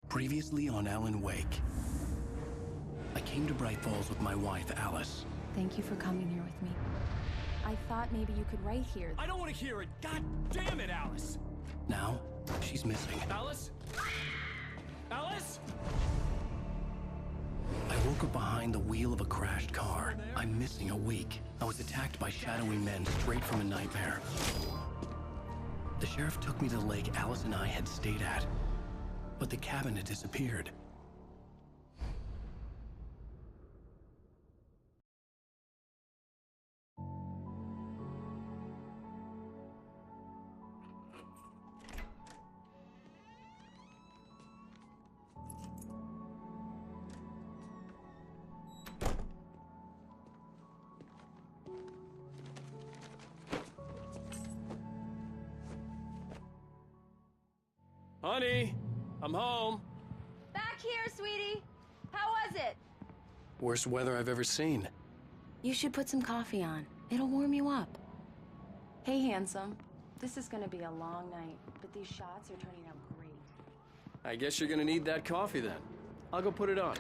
Previously on Alan Wake. I came to Bright Falls with my wife, Alice. Thank you for coming here with me. I thought maybe you could write here. I don't want to hear it! God damn it, Alice! Now, she's missing. Alice? Alice? I woke up behind the wheel of a crashed car. I'm missing a week. I was attacked by shadowy men straight from a nightmare. The sheriff took me to the lake Alice and I had stayed at, but the cabin had disappeared. Honey, I'm home. Back here, sweetie! How was it? Worst weather I've ever seen. You should put some coffee on. It'll warm you up. Hey, handsome. This is gonna be a long night, but these shots are turning out great. I guess you're gonna need that coffee then. I'll go put it on.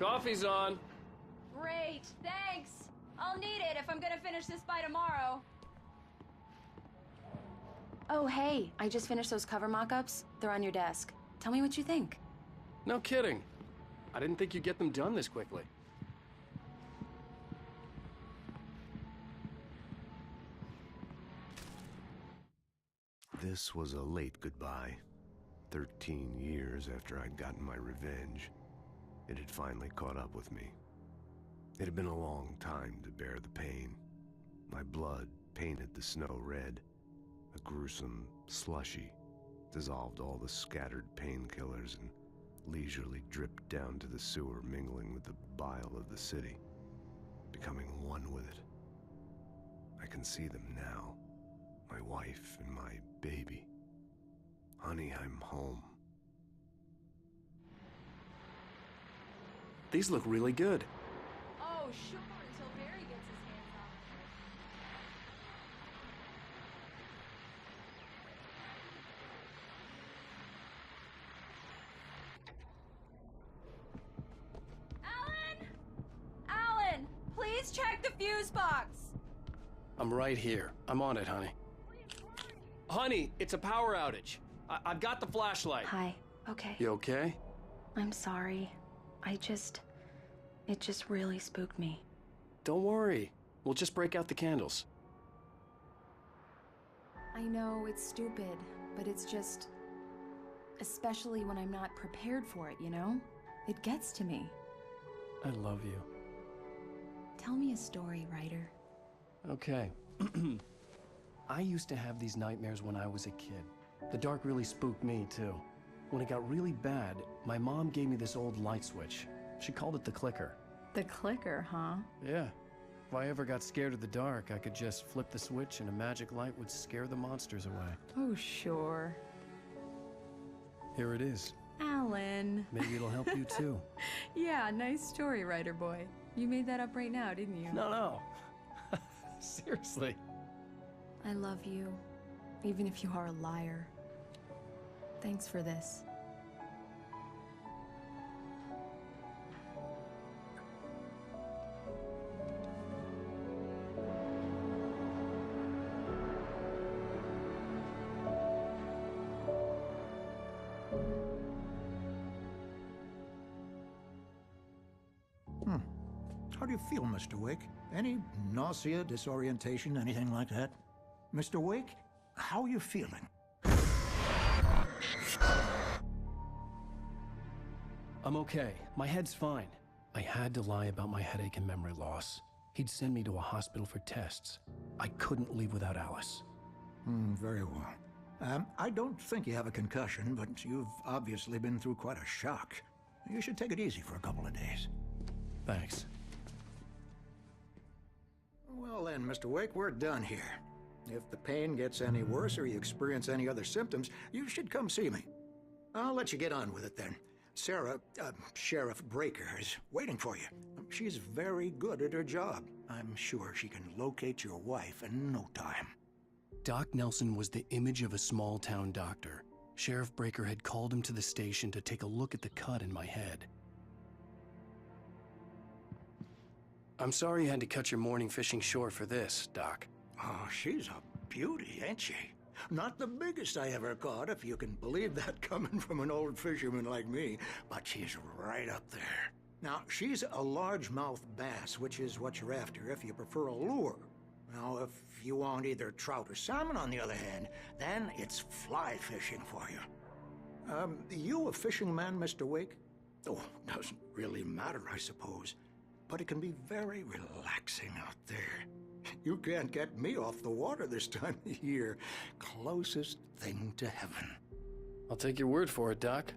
Coffee's on. Great, thanks! I'll need it if I'm gonna finish this by tomorrow. Oh, hey, I just finished those cover mock-ups. They're on your desk. Tell me what you think. No kidding. I didn't think you'd get them done this quickly. This was a late goodbye. 13 years after I'd gotten my revenge, it had finally caught up with me. It had been a long time to bear the pain. My blood painted the snow red. A gruesome slushy dissolved all the scattered painkillers and leisurely dripped down to the sewer, mingling with the bile of the city, becoming one with it. I can see them now, my wife and my baby. Honey, I'm home. These look really good. Oh, sure, until Barry gets his hands on it. Alan! Please check the fuse box! I'm right here. I'm on it, honey. Honey, it's a power outage. I've got the flashlight. Hi, okay. You okay? I'm sorry. It just really spooked me. Don't worry. We'll just break out the candles. I know it's stupid, but it's just... especially when I'm not prepared for it, you know? It gets to me. I love you. Tell me a story, writer. Okay. I used to have these nightmares when I was a kid. The dark really spooked me, too. When it got really bad, my mom gave me this old light switch. She called it the clicker. The clicker, huh? Yeah. If I ever got scared of the dark, I could just flip the switch and a magic light would scare the monsters away. Oh, sure. Here it is. Alan. Maybe it'll help you, too. Yeah, nice story, writer boy. You made that up right now, didn't you? No. Seriously. I love you, even if you are a liar. Thanks for this. How do you feel, Mr. Wake? Any nausea, disorientation, anything like that? Mr. Wake, how are you feeling? I'm okay. My head's fine. I had to lie about my headache and memory loss. He'd send me to a hospital for tests. I couldn't leave without Alice. Very well. I don't think you have a concussion, but you've obviously been through quite a shock. You should take it easy for a couple of days. Thanks. Well then, Mr. Wake, we're done here. If the pain gets any worse or you experience any other symptoms, you should come see me. I'll let you get on with it then. Sarah, Sheriff Breaker, is waiting for you. She's very good at her job. I'm sure she can locate your wife in no time. Doc Nelson was the image of a small-town doctor. Sheriff Breaker had called him to the station to take a look at the cut in my head. I'm sorry you had to cut your morning fishing short for this, Doc. Oh, she's a beauty, ain't she? Not the biggest I ever caught, if you can believe that coming from an old fisherman like me, but she's right up there. Now, she's a largemouth bass, which is what you're after if you prefer a lure. Now, if you want either trout or salmon, on the other hand, then it's fly fishing for you. You a fishing man, Mr. Wake? Oh, doesn't really matter, I suppose. But it can be very relaxing out there. You can't get me off the water this time of year. Closest thing to heaven. I'll take your word for it, Doc.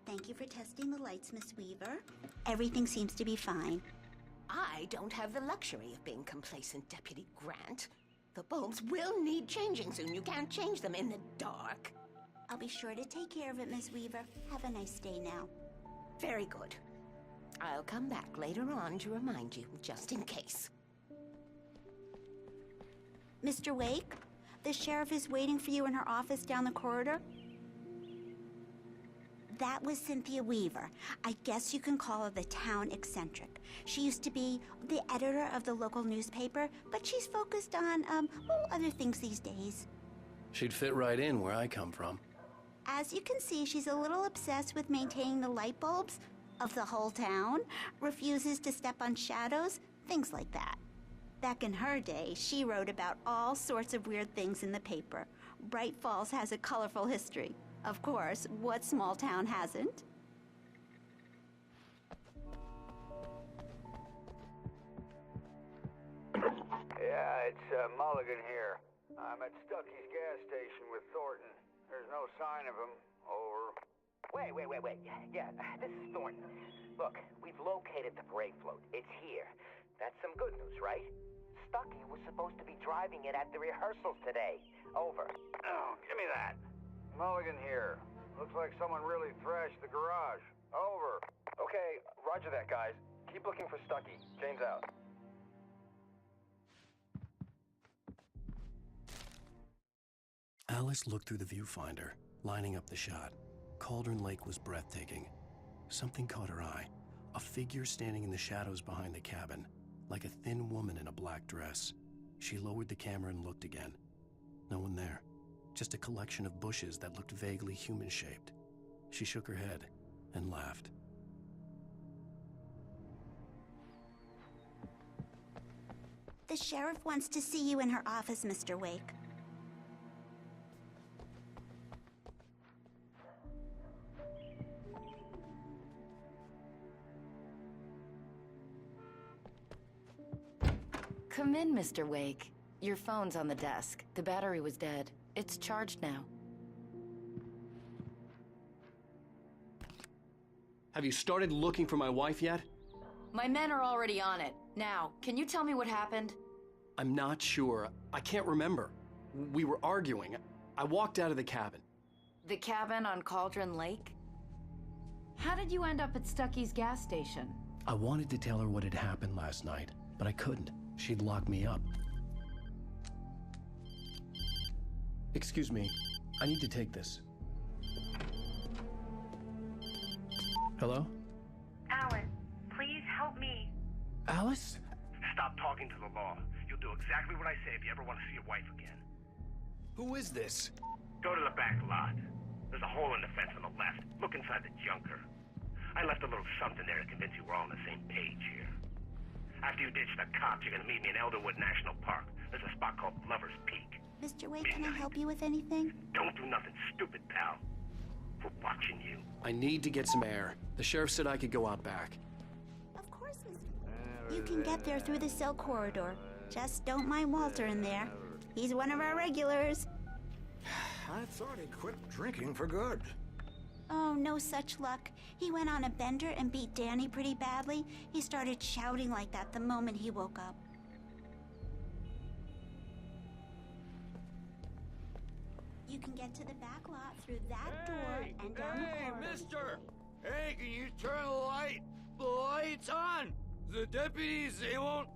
Thank you for testing the lights, Miss Weaver. Everything seems to be fine. I don't have the luxury of being complacent, Deputy Grant. The bulbs will need changing soon. You can't change them in the dark. I'll be sure to take care of it, Miss Weaver. Have a nice day now. Very good. I'll come back later on to remind you, just in case. Mr. Wake, the sheriff is waiting for you in her office down the corridor. That was Cynthia Weaver. I guess you can call her the town eccentric. She used to be the editor of the local newspaper, but she's focused on, other things these days. She'd fit right in where I come from. As you can see, she's a little obsessed with maintaining the light bulbs of the whole town, refuses to step on shadows, things like that. Back in her day, she wrote about all sorts of weird things in the paper. Bright Falls has a colorful history. Of course, what small town hasn't? Yeah, it's Mulligan here. I'm at Stucky's gas station with Thornton. There's no sign of him. Over. Wait. Yeah, this is Thornton. Look, we've located the brake float. It's here. That's some good news, right? Stucky was supposed to be driving it at the rehearsals today. Over. Oh, give me that. Mulligan here. Looks like someone really thrashed the garage. Over. Okay, roger that, guys. Keep looking for Stucky. James out. Alice looked through the viewfinder, lining up the shot. Cauldron Lake was breathtaking. Something caught her eye. A figure standing in the shadows behind the cabin, like a thin woman in a black dress. She lowered the camera and looked again. No one there. Just a collection of bushes that looked vaguely human-shaped. She shook her head and laughed. The sheriff wants to see you in her office, Mr. Wake. Come in, Mr. Wake. Your phone's on the desk. The battery was dead. It's charged now. Have you started looking for my wife yet? My men are already on it. Now, can you tell me what happened? I'm not sure. I can't remember. We were arguing. I walked out of the cabin. The cabin on Cauldron Lake? How did you end up at Stucky's gas station? I wanted to tell her what had happened last night, but I couldn't. She'd lock me up. Excuse me, I need to take this. Hello? Alice, please help me. Alice? Stop talking to the law. You'll do exactly what I say if you ever want to see your wife again. Who is this? Go to the back lot. There's a hole in the fence on the left. Look inside the junker. I left a little something there to convince you we're all on the same page here. After you ditch the cops, you're gonna meet me in Elderwood National Park. There's a spot called Lover's Peak. Mr. Wake, can I help you with anything? Don't do nothing stupid, pal. We're watching you. I need to get some air. The sheriff said I could go out back. Of course, Mr. You can get there through the cell corridor. Just don't mind Walter in there. He's one of our regulars. I thought he quit drinking for good. Oh, no such luck. He went on a bender and beat Danny pretty badly. He started shouting like that the moment he woke up. You can get to the back lot through that door and down the corridor. Hey, mister! Hey, can you turn the lights on? The deputies, they don't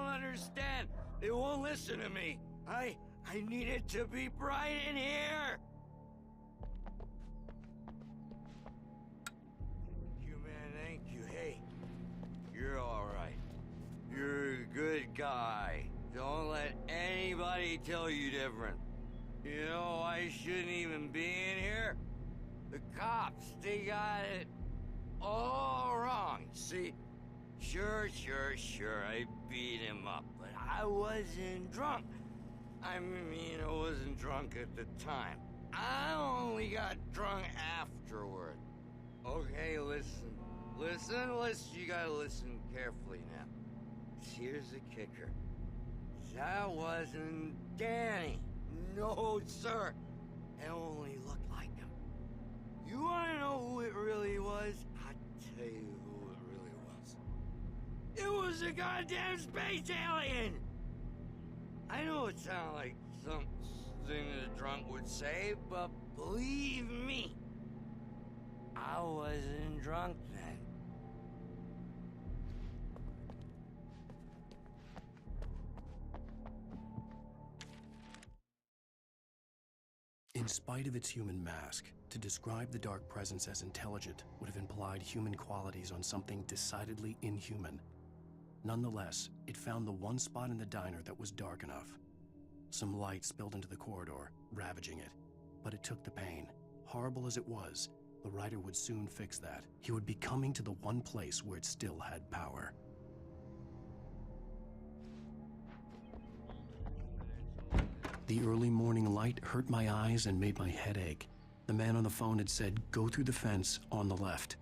understand. They won't listen to me. I need it to be bright in here. Thank you, man, thank you. Hey, you're all right. You're a good guy. Don't let anybody tell you different. You know, I shouldn't even be in here. The cops, they got it all wrong. See? Sure, I beat him up, but I wasn't drunk. I mean, I wasn't drunk at the time. I only got drunk afterward. Okay, listen. You gotta listen carefully now. Here's the kicker. That wasn't Danny. No, sir. It only looked like him. You wanna know who it really was? I'll tell you who it really was. It was a goddamn space alien! I know it sounds like something a drunk would say, but believe me, I wasn't drunk then. In spite of its human mask, to describe the dark presence as intelligent would have implied human qualities on something decidedly inhuman. Nonetheless, it found the one spot in the diner that was dark enough. Some light spilled into the corridor, ravaging it. But it took the pain. Horrible as it was, the writer would soon fix that. He would be coming to the one place where it still had power. The early morning light hurt my eyes and made my head ache. The man on the phone had said, "Go through the fence on the left."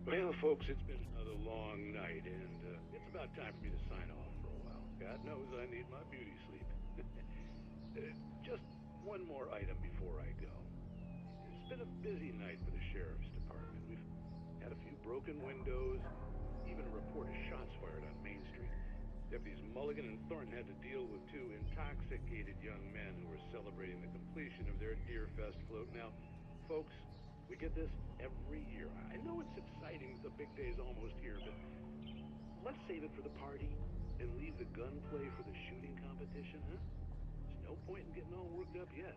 Well, folks, it's been another long night, and it's about time for me to sign off for a while. God knows I need my beauty sleep. Just one more item before I go. It's been a busy night for the Sheriff's Department. We've had a few broken windows, even a report of shots fired on Main Street. Deputies Mulligan and Thornton had to deal with two intoxicated young men who were celebrating the completion of their Deer Fest float. Now, folks, we get this every year. I know it's exciting, the big day's almost here, but let's save it for the party and leave the gunplay for the shooting competition, huh? There's no point in getting all worked up yet.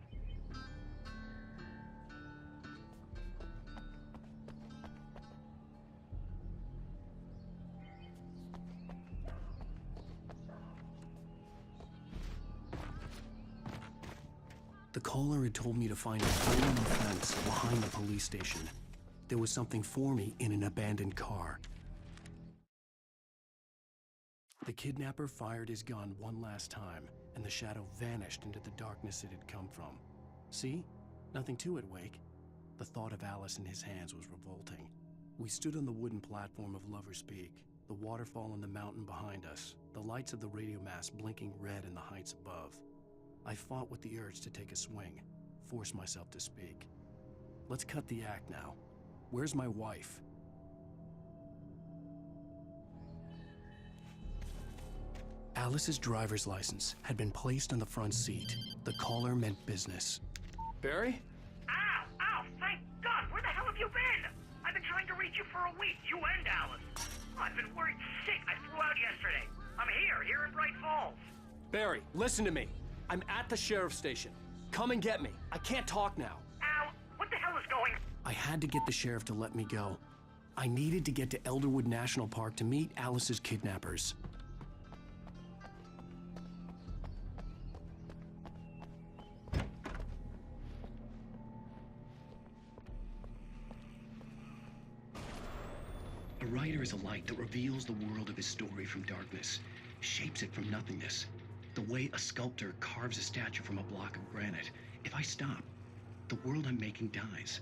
The caller had told me to find a hole in the fence behind the police station. There was something for me in an abandoned car. The kidnapper fired his gun one last time, and the shadow vanished into the darkness it had come from. See? Nothing to it, Wake. The thought of Alice in his hands was revolting. We stood on the wooden platform of Lover's Peak, the waterfall and the mountain behind us, the lights of the radio mast blinking red in the heights above. I fought with the urge to take a swing, force myself to speak. Let's cut the act now. Where's my wife? Alice's driver's license had been placed on the front seat. The caller meant business. Barry? Ow! Thank God! Where the hell have you been? I've been trying to reach you for a week, you and Alice. I've been worried sick. I flew out yesterday. I'm here in Bright Falls. Barry, listen to me. I'm at the sheriff's station. Come and get me. I can't talk now. Ow! What the hell is going on? I had to get the sheriff to let me go. I needed to get to Elderwood National Park to meet Alice's kidnappers. A writer is a light that reveals the world of his story from darkness, shapes it from nothingness. The way a sculptor carves a statue from a block of granite. If I stop, the world I'm making dies.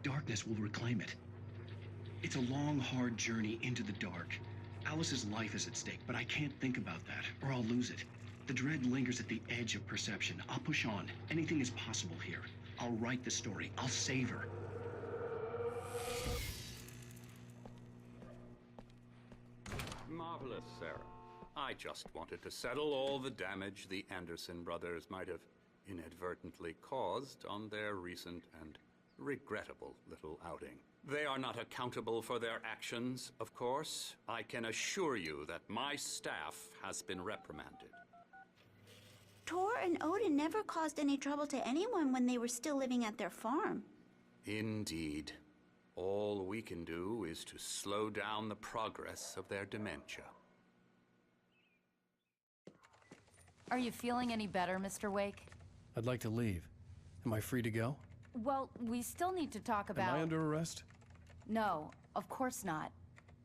Darkness will reclaim it. It's a long, hard journey into the dark. Alice's life is at stake, but I can't think about that, or I'll lose it. The dread lingers at the edge of perception. I'll push on. Anything is possible here. I'll write the story. I'll save her. Marvelous, Sarah. I just wanted to settle all the damage the Anderson brothers might have inadvertently caused on their recent and regrettable little outing. They are not accountable for their actions, of course. I can assure you that my staff has been reprimanded. Tor and Odin never caused any trouble to anyone when they were still living at their farm. Indeed. All we can do is to slow down the progress of their dementia. Are you feeling any better, Mr. Wake? I'd like to leave. Am I free to go? Well, we still need to talk about... Am I under arrest? No, of course not.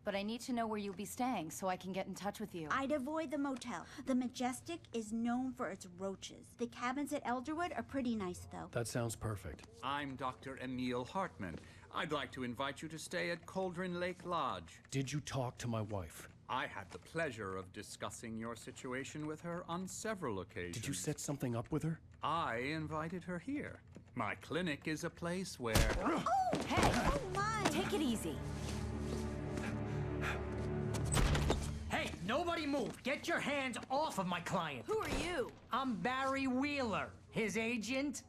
But I need to know where you'll be staying so I can get in touch with you. I'd avoid the motel. The Majestic is known for its roaches. The cabins at Elderwood are pretty nice, though. That sounds perfect. I'm Dr. Emil Hartman. I'd like to invite you to stay at Cauldron Lake Lodge. Did you talk to my wife? I had the pleasure of discussing your situation with her on several occasions. Did you set something up with her? I invited her here. My clinic is a place where... Oh! Hey! Oh, my! Take it easy. Hey, nobody move! Get your hands off of my client! Who are you? I'm Barry Wheeler, his agent.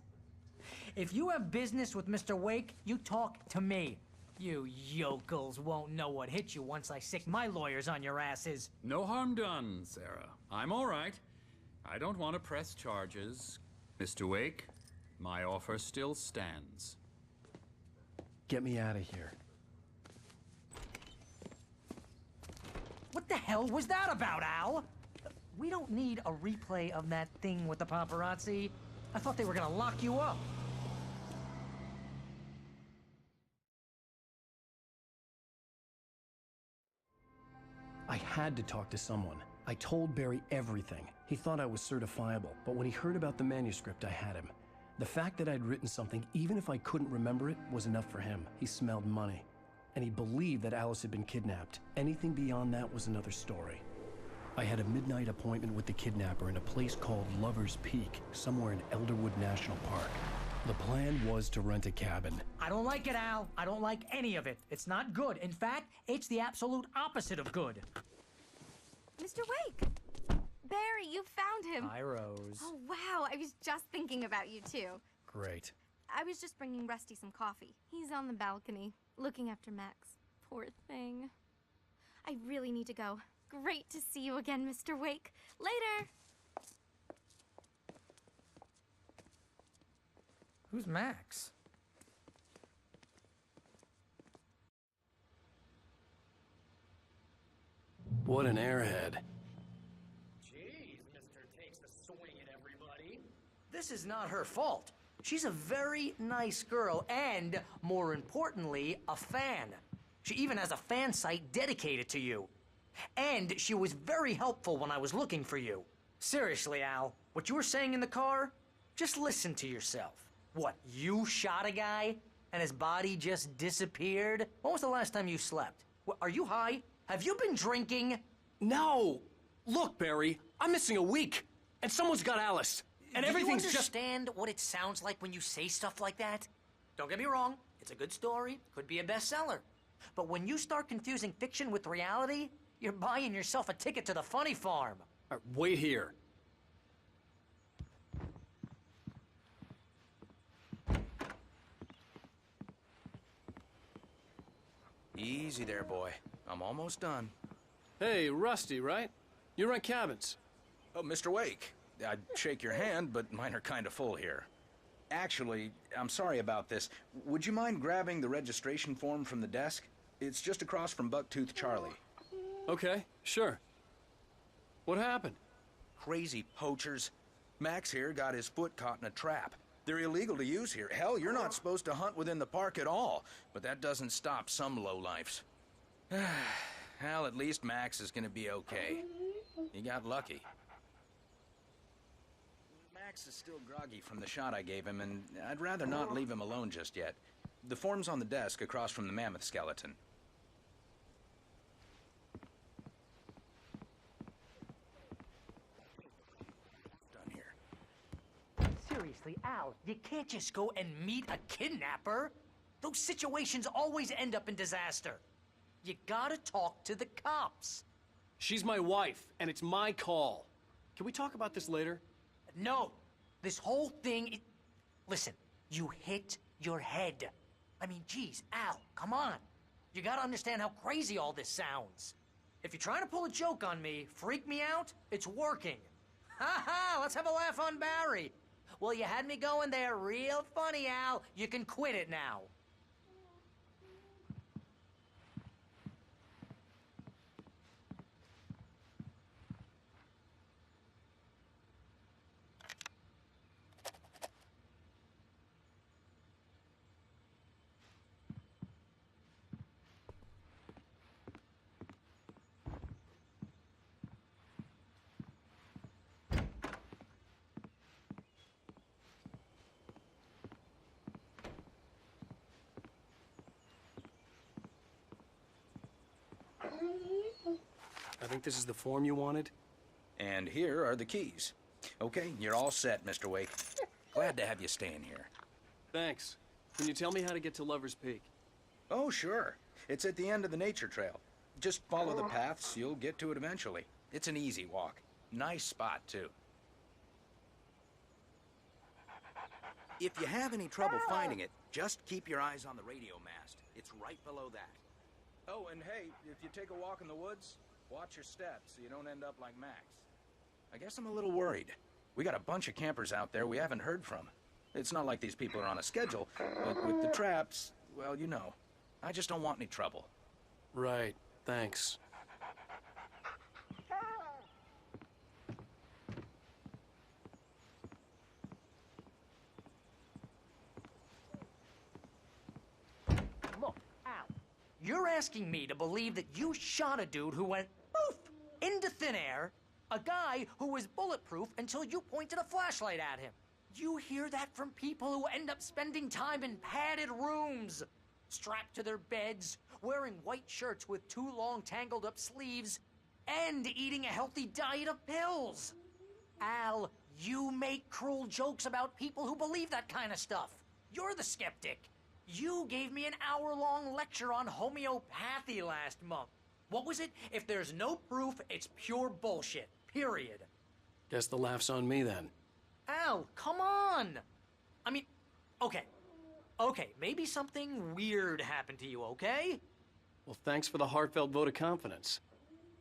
If you have business with Mr. Wake, you talk to me. You yokels won't know what hit you once I sick my lawyers on your asses. No harm done, Sarah. I'm all right. I don't want to press charges. Mr. Wake, my offer still stands. Get me out of here. What the hell was that about, Al? We don't need a replay of that thing with the paparazzi. I thought they were gonna lock you up. I had to talk to someone. I told Barry everything. He thought I was certifiable, but when he heard about the manuscript, I had him. The fact that I'd written something, even if I couldn't remember it, was enough for him. He smelled money. And he believed that Alice had been kidnapped. Anything beyond that was another story. I had a midnight appointment with the kidnapper in a place called Lover's Peak, somewhere in Elderwood National Park. The plan was to rent a cabin. I don't like it, Al. I don't like any of it. It's not good. In fact, it's the absolute opposite of good. Mr. Wake! Barry, you found him! Hi, Rose. Oh, wow. I was just thinking about you, too. Great. I was just bringing Rusty some coffee. He's on the balcony, looking after Max. Poor thing. I really need to go. Great to see you again, Mr. Wake. Later! Who's Max? What an airhead. Jeez, Mr. Takes a swing at everybody. This is not her fault. She's a very nice girl and, more importantly, a fan. She even has a fan site dedicated to you. And she was very helpful when I was looking for you. Seriously, Al, what you were saying in the car? Just listen to yourself. What, you shot a guy and his body just disappeared? When was the last time you slept? What, are you high? Have you been drinking? No! Look, Barry, I'm missing a week, and someone's got Alice, and everything's just... Do you understand what it sounds like when you say stuff like that? Don't get me wrong, it's a good story, could be a bestseller. But when you start confusing fiction with reality, you're buying yourself a ticket to the funny farm. Wait here. Easy there, boy. I'm almost done. Hey, Rusty, right? You rent cabins. Oh, Mr. Wake. I'd shake your hand, but mine are kind of full here. Actually, I'm sorry about this. Would you mind grabbing the registration form from the desk? It's just across from Bucktooth Charlie. Okay, sure. What happened? Crazy poachers. Max here got his foot caught in a trap. They're illegal to use here. Hell, you're not supposed to hunt within the park at all. But that doesn't stop some lowlifes. Hell, at least Max is gonna be okay. He got lucky. Max is still groggy from the shot I gave him, and I'd rather not leave him alone just yet. The form's on the desk across from the mammoth skeleton. Done here. Seriously, Al, you can't just go and meet a kidnapper. Those situations always end up in disaster. You gotta talk to the cops. She's my wife, and it's my call. Can we talk about this later? No. This whole thing... Listen, you hit your head. I mean, geez, Al, come on. You gotta understand how crazy all this sounds. If you're trying to pull a joke on me, freak me out, it's working. Ha ha, let's have a laugh on Barry. Well, you had me going there real funny, Al. You can quit it now. I think this is the form you wanted. And here are the keys. Okay, you're all set, Mr. Wake. Glad to have you staying here. Thanks. Can you tell me how to get to Lover's Peak? Oh, sure. It's at the end of the nature trail. Just follow the paths, you'll get to it eventually. It's an easy walk. Nice spot, too. If you have any trouble finding it, just keep your eyes on the radio mast. It's right below that. Oh, and hey, if you take a walk in the woods, watch your steps so you don't end up like Max. I guess I'm a little worried. We got a bunch of campers out there we haven't heard from. It's not like these people are on a schedule, but with the traps, well, you know. I just don't want any trouble. Right, thanks. Look, Al, you're asking me to believe that you shot a dude who went poof into thin air, a guy who was bulletproof until you pointed a flashlight at him. You hear that from people who end up spending time in padded rooms, strapped to their beds, wearing white shirts with too long tangled up sleeves, and eating a healthy diet of pills. Al, you make cruel jokes about people who believe that kind of stuff. You're the skeptic. You gave me an hour-long lecture on homeopathy last month. What was it? If there's no proof, it's pure bullshit. Period. Guess the laugh's on me then. Al, come on! I mean, okay, maybe something weird happened to you, okay? Well, thanks for the heartfelt vote of confidence.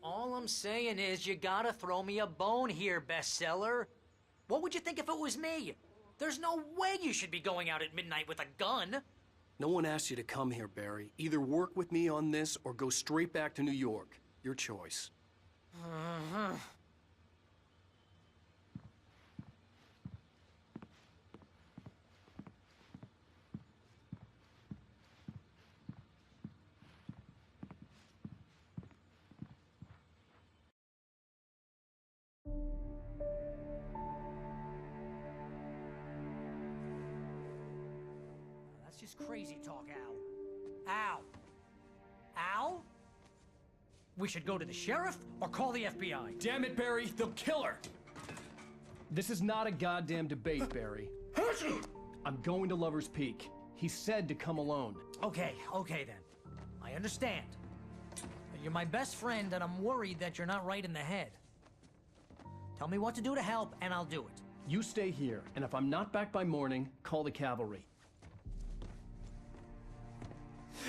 All I'm saying is you gotta throw me a bone here, bestseller. What would you think if it was me? There's no way you should be going out at midnight with a gun. No one asked you to come here, Barry. Either work with me on this or go straight back to New York. Your choice. That's just crazy talk, Al. Al? We should go to the sheriff or call the FBI. Damn it, Barry, they'll kill her! This is not a goddamn debate, Barry. I'm going to Lover's Peak. He said to come alone. Okay then. I understand. You're my best friend, and I'm worried that you're not right in the head. Tell me what to do to help, and I'll do it. You stay here, and if I'm not back by morning, call the cavalry.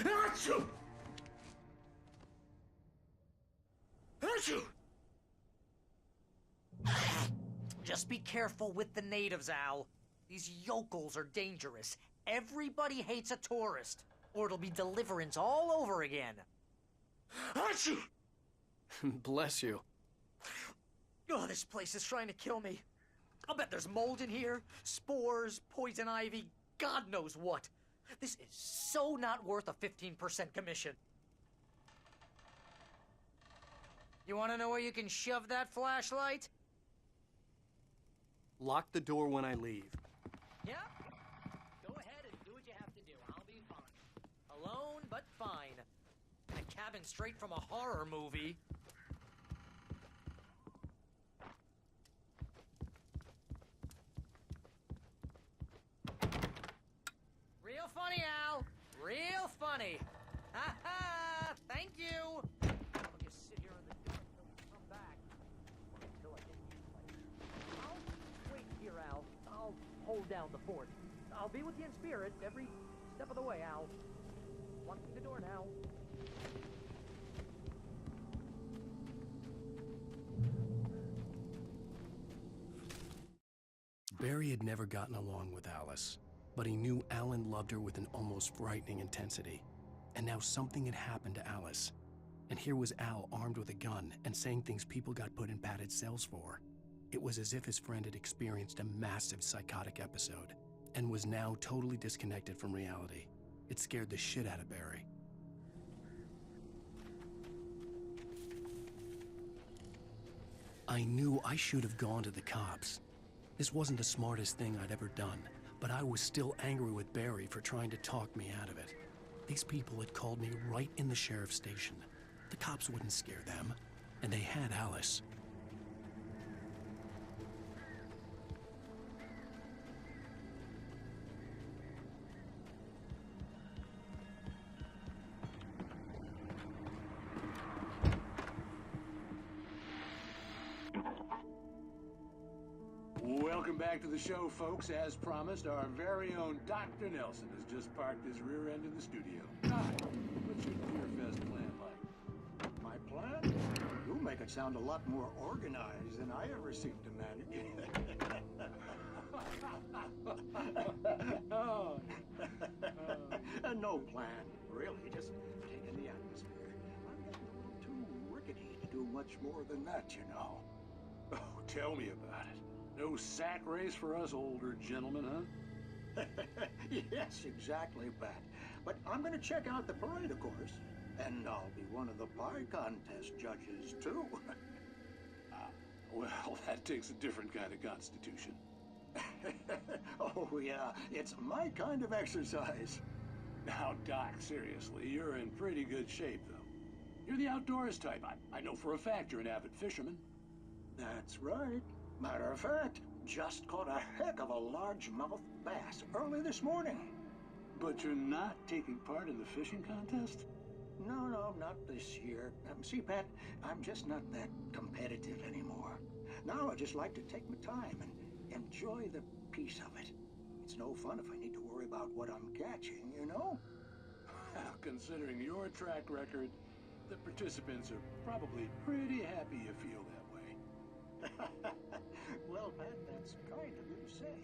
Achoo! Achoo! Just be careful with the natives, Al. These yokels are dangerous. Everybody hates a tourist, or it'll be Deliverance all over again. Achoo! Bless you. Oh, this place is trying to kill me. I'll bet there's mold in here, spores, poison ivy, God knows what. This is so not worth a 15% commission. You want to know where you can shove that flashlight? Lock the door when I leave. Yeah? Go ahead and do what you have to do. I'll be fine. Alone, but fine. In a cabin straight from a horror movie. Real funny, Al. Real funny. Ha ha! Thank you. I'll just sit here in the dark. hold down the fort. I'll be with you in spirit every step of the way, Al. Locking the door now. Barry had never gotten along with Alice, but he knew Alan loved her with an almost frightening intensity. And now something had happened to Alice. And here was Al armed with a gun and saying things people got put in padded cells for. It was as if his friend had experienced a massive psychotic episode and was now totally disconnected from reality. It scared the shit out of Barry. I knew I should have gone to the cops. This wasn't the smartest thing I'd ever done, but I was still angry with Barry for trying to talk me out of it. These people had called me right in the sheriff's station. The cops wouldn't scare them, and they had Alice. Welcome back to the show, folks. As promised, our very own Dr. Nelson has just parked his rear end in the studio. Hi, what's your Beer Fest plan like? My plan? You make it sound a lot more organized than I ever seem to manage. No plan, really. Just taking the atmosphere. I'm getting a little too rickety to do much more than that, you know. Oh, tell me about it. No sack race for us older gentlemen, huh? Yes, exactly, Pat. But I'm going to check out the parade, of course. And I'll be one of the pie contest judges, too. Well, that takes a different kind of constitution. Oh, yeah. It's my kind of exercise. Now, Doc, seriously, you're in pretty good shape, though. You're the outdoors type. I know for a fact you're an avid fisherman. That's right. Matter of fact, just caught a heck of a largemouth bass early this morning. But you're not taking part in the fishing contest? No, not this year. See, Pat, I'm just not that competitive anymore. Now I just like to take my time and enjoy the peace of it. It's no fun if I need to worry about what I'm catching, you know? Well, considering your track record, the participants are probably pretty happy you feel that way. Well, Pat, that's kind of you to say.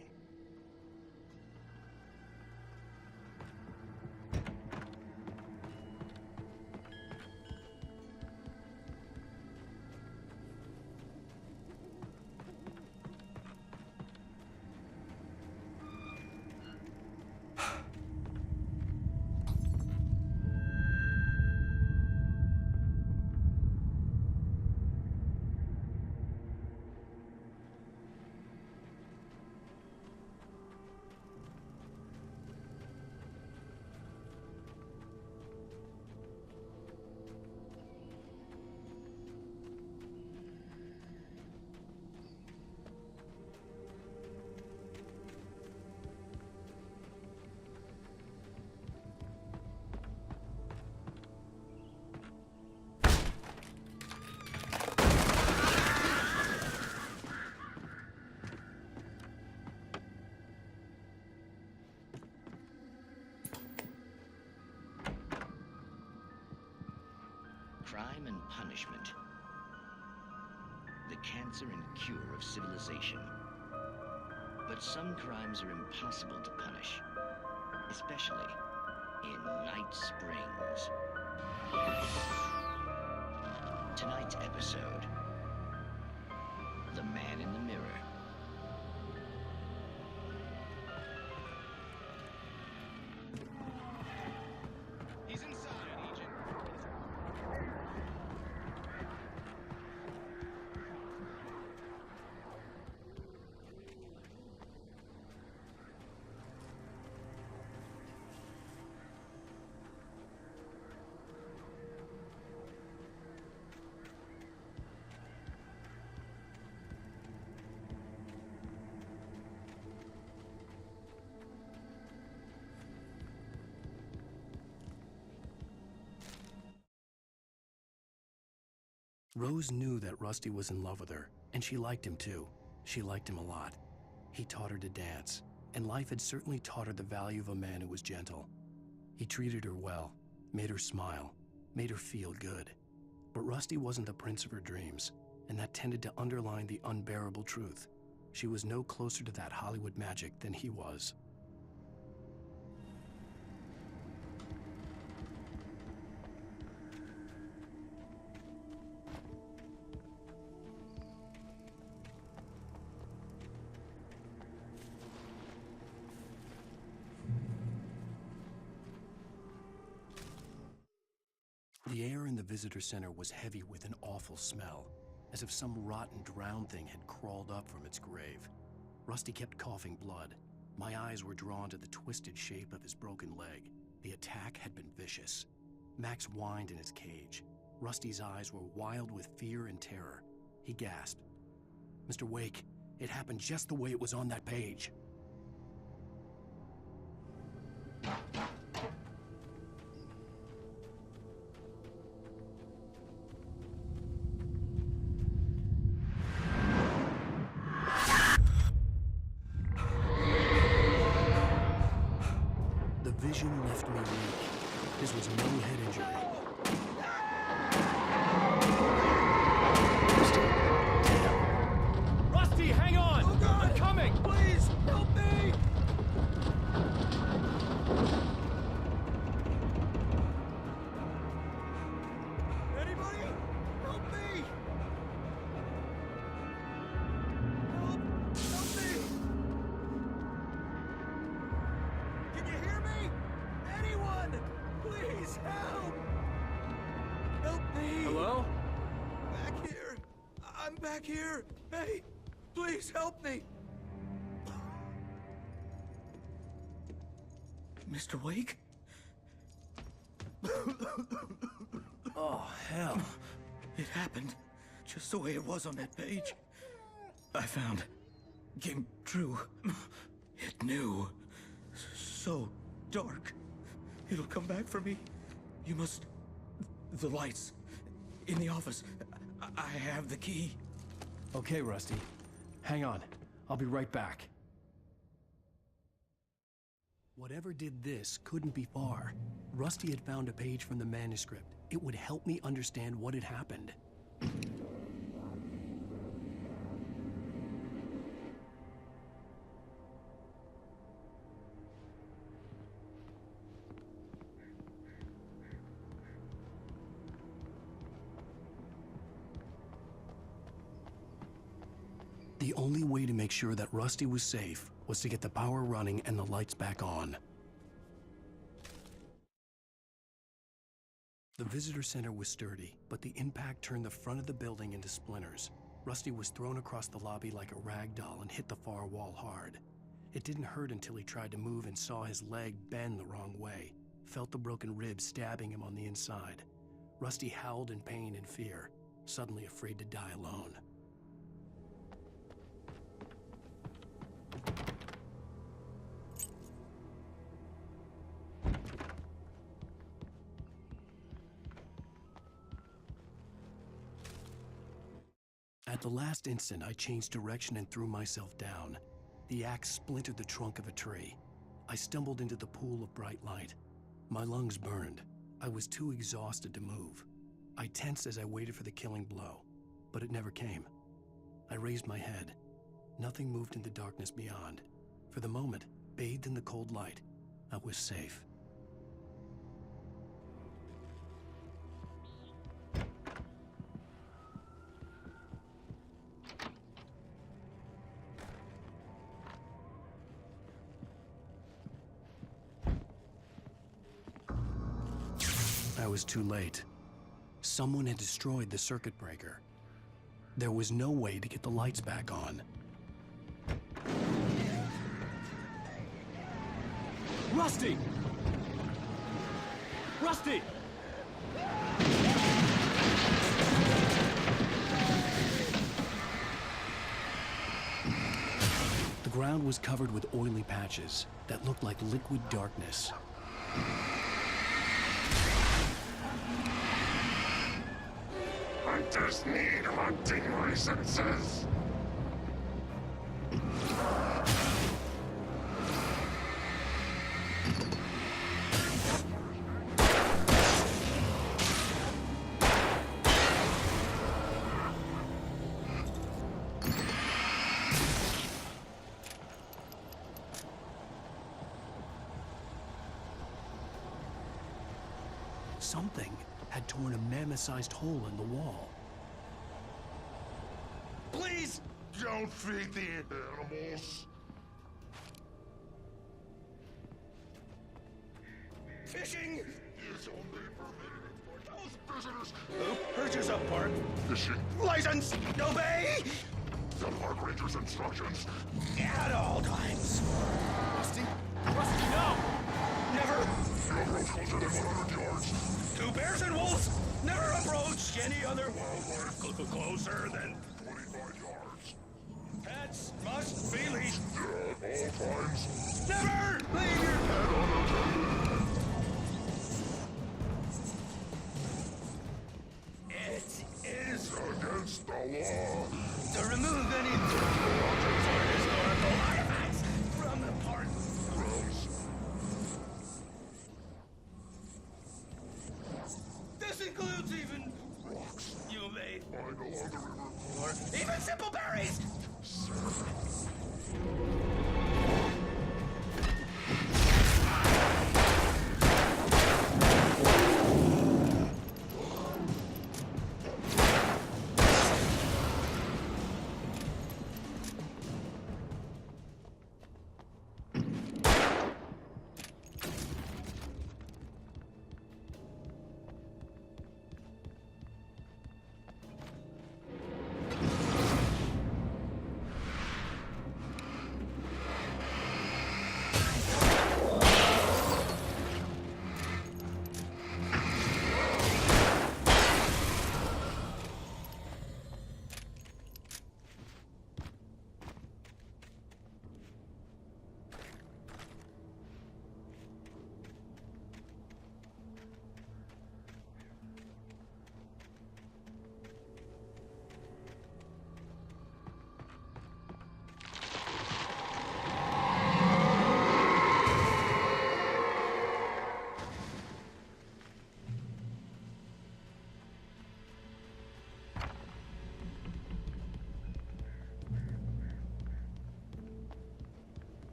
Crime and punishment. The cancer and cure of civilization. But some crimes are impossible to punish, especially in Night Springs. Tonight's episode, The Man in the Mirror. He's inside, Agent. Rose knew that Rusty was in love with her, and she liked him too. She liked him a lot. He taught her to dance, and life had certainly taught her the value of a man who was gentle. He treated her well, made her smile, made her feel good. But Rusty wasn't the prince of her dreams, and that tended to underline the unbearable truth. She was no closer to that Hollywood magic than he was. The air in the visitor center was heavy with an awful smell, as if some rotten, drowned thing had crawled up from its grave. Rusty kept coughing blood. My eyes were drawn to the twisted shape of his broken leg. The attack had been vicious. Max whined in his cage. Rusty's eyes were wild with fear and terror. He gasped. "Mr. Wake, it happened just the way it was on that page." The vision left me weak. This was no head injury. Rusty, hang on! Oh God! I'm coming! Please, help me! Anybody? Help me! Help me! Can you hear me? Anyone? Please, help! Help me! Hello? Back here. I'm back here. Hey, please help me. Mr. Wake? Oh, hell. It happened just the way it was on that page. I found. Came true. It knew. So dark. It'll come back for me. You must... The lights. In the office. I have the key. Okay, Rusty. Hang on. I'll be right back. Whatever did this couldn't be far. Rusty had found a page from the manuscript. It would help me understand what had happened. The only way to make sure that Rusty was safe was to get the power running and the lights back on. The visitor center was sturdy, but the impact turned the front of the building into splinters. Rusty was thrown across the lobby like a rag doll and hit the far wall hard. It didn't hurt until he tried to move and saw his leg bend the wrong way, felt the broken ribs stabbing him on the inside. Rusty howled in pain and fear, suddenly afraid to die alone. At the last instant, I changed direction and threw myself down. The axe splintered the trunk of a tree. I stumbled into the pool of bright light. My lungs burned. I was too exhausted to move. I tensed as I waited for the killing blow, but it never came. I raised my head. Nothing moved in the darkness beyond. For the moment, bathed in the cold light, I was safe. I was too late. Someone had destroyed the circuit breaker. There was no way to get the lights back on. Rusty! Rusty! The ground was covered with oily patches that looked like liquid darkness. Hunters need hunting licenses. Something had torn a mammoth-sized hole in the wall. Please don't feed the animals. Fishing is only permitted for those visitors. Purchase a park Fishing license. Obey the park ranger's instructions. at all times. Rusty? Rusty, no! Never. No approach closer than 100 yards. To bears and wolves, never approach any other wildlife closer than 25 yards. pets must be leashed. At all times. Never leave your Pet unattended. It is Against the law. to remove any objects or historical artifacts from the park. Gross. This includes even Rocks. you may Find along the river. or even simple berries.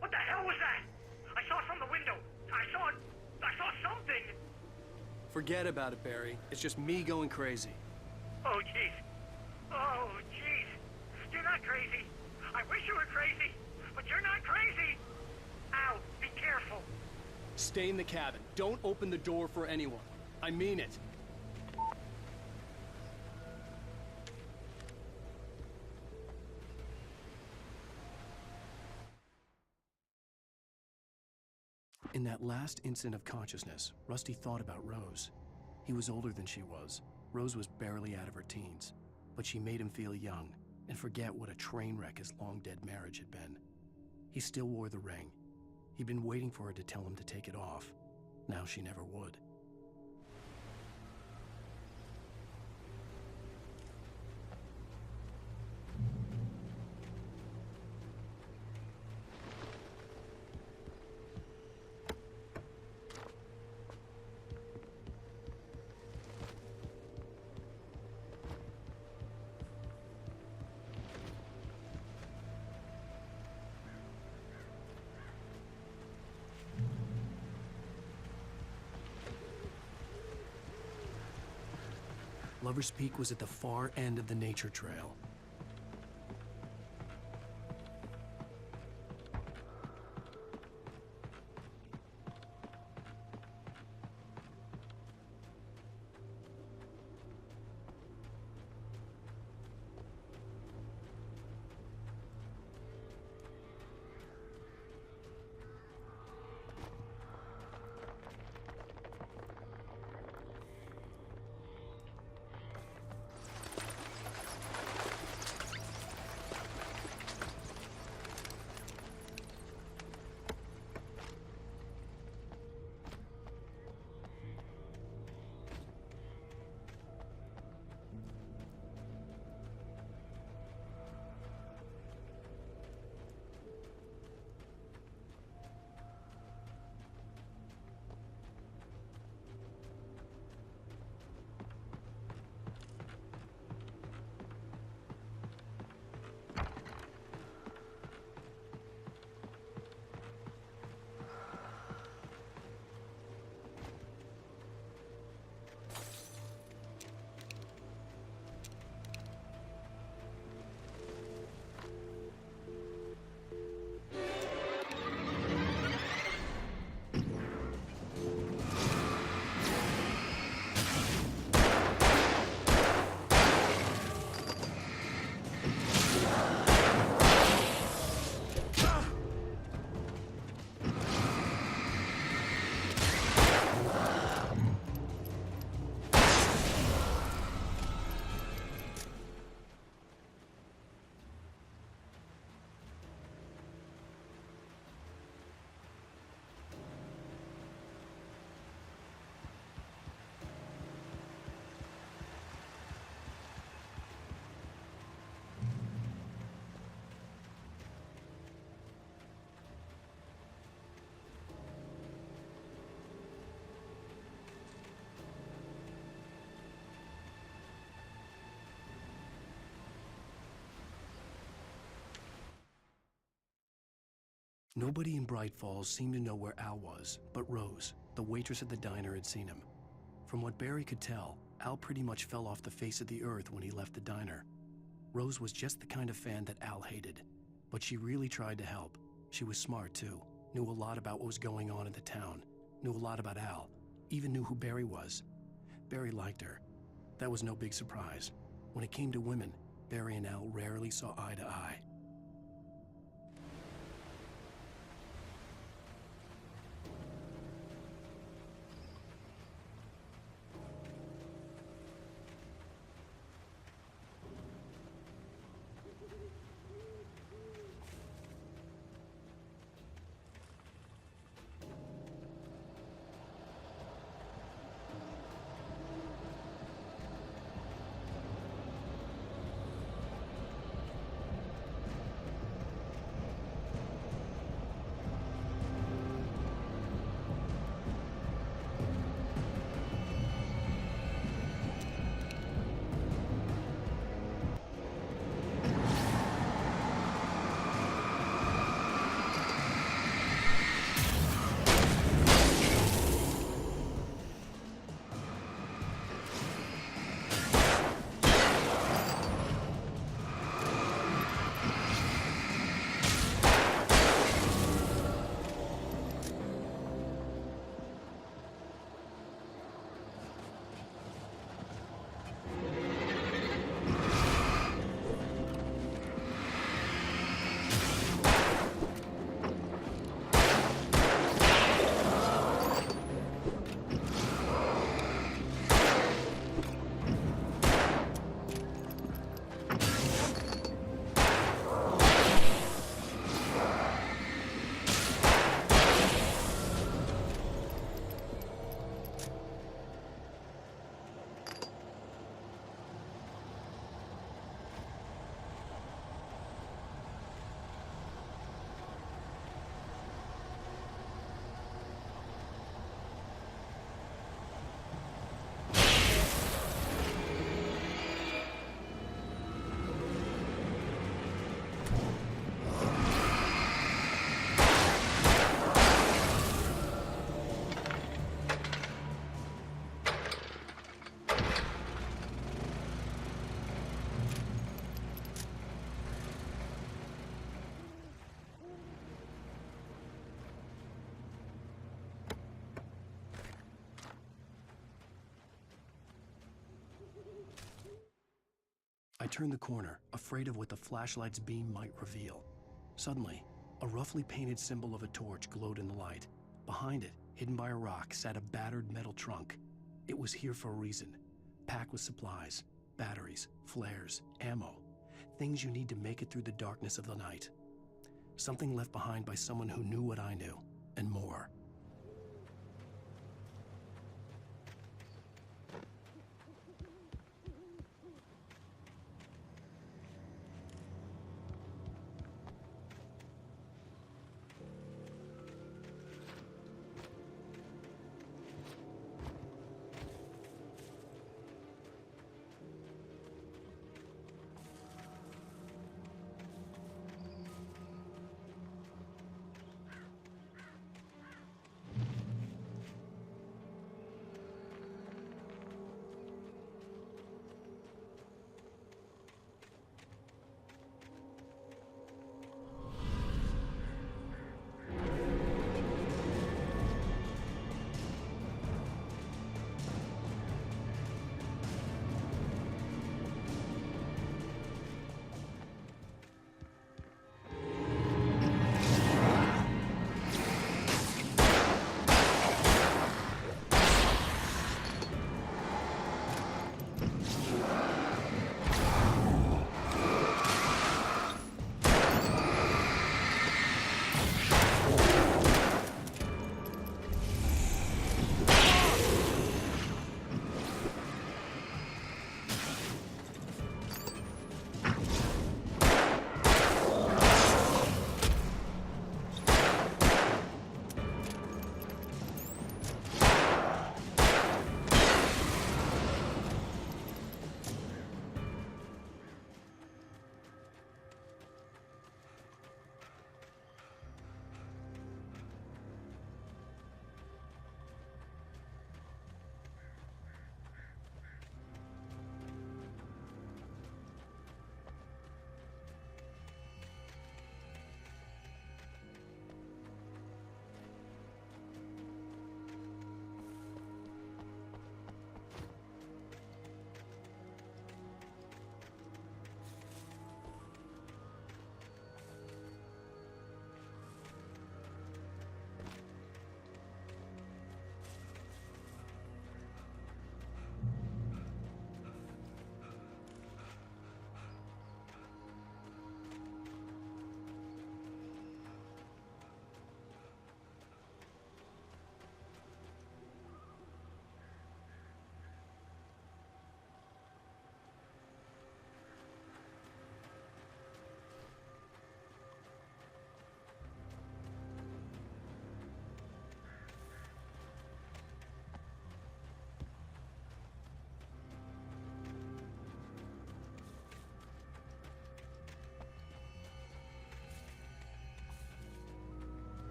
What the hell was that? I saw it from the window. I saw something. Forget about it, Barry. It's just me going crazy. Oh, jeez. Oh, jeez. You're not crazy. I wish you were crazy, but you're not crazy. Ow, be careful. Stay in the cabin. Don't open the door for anyone. I mean it. In that last instant of consciousness, Rusty thought about Rose. He was older than she was. Rose was barely out of her teens, but she made him feel young and forget what a train wreck his long-dead marriage had been. He still wore the ring. He'd been waiting for her to tell him to take it off. Now she never would. Lover's Peak was at the far end of the nature trail. Nobody in Bright Falls seemed to know where Al was, but Rose, the waitress at the diner, had seen him. From what Barry could tell, Al pretty much fell off the face of the earth when he left the diner. Rose was just the kind of fan that Al hated, but she really tried to help. She was smart too, knew a lot about what was going on in the town, knew a lot about Al, even knew who Barry was. Barry liked her. That was no big surprise. When it came to women, Barry and Al rarely saw eye to eye. I turned the corner, afraid of what the flashlight's beam might reveal. Suddenly, a roughly painted symbol of a torch glowed in the light. Behind it, hidden by a rock, sat a battered metal trunk. It was here for a reason, packed with supplies, batteries, flares, ammo, things you need to make it through the darkness of the night. Something left behind by someone who knew what I knew, and more.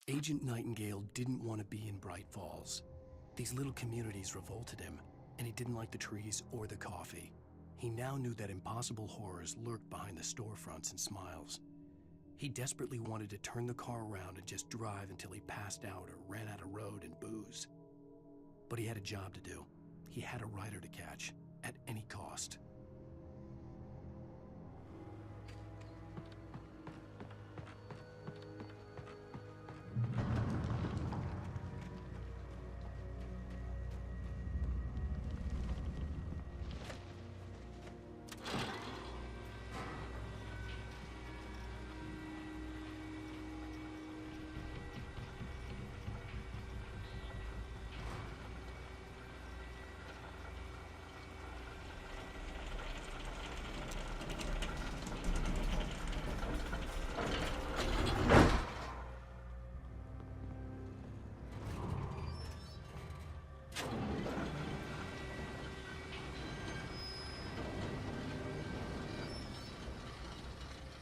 Agent Nightingale didn't want to be in Bright Falls. These little communities revolted him, and he didn't like the trees or the coffee. He now knew that impossible horrors lurked behind the storefronts and smiles. He desperately wanted to turn the car around and just drive until he passed out or ran out of road and booze. But he had a job to do. He had a rider to catch, at any cost.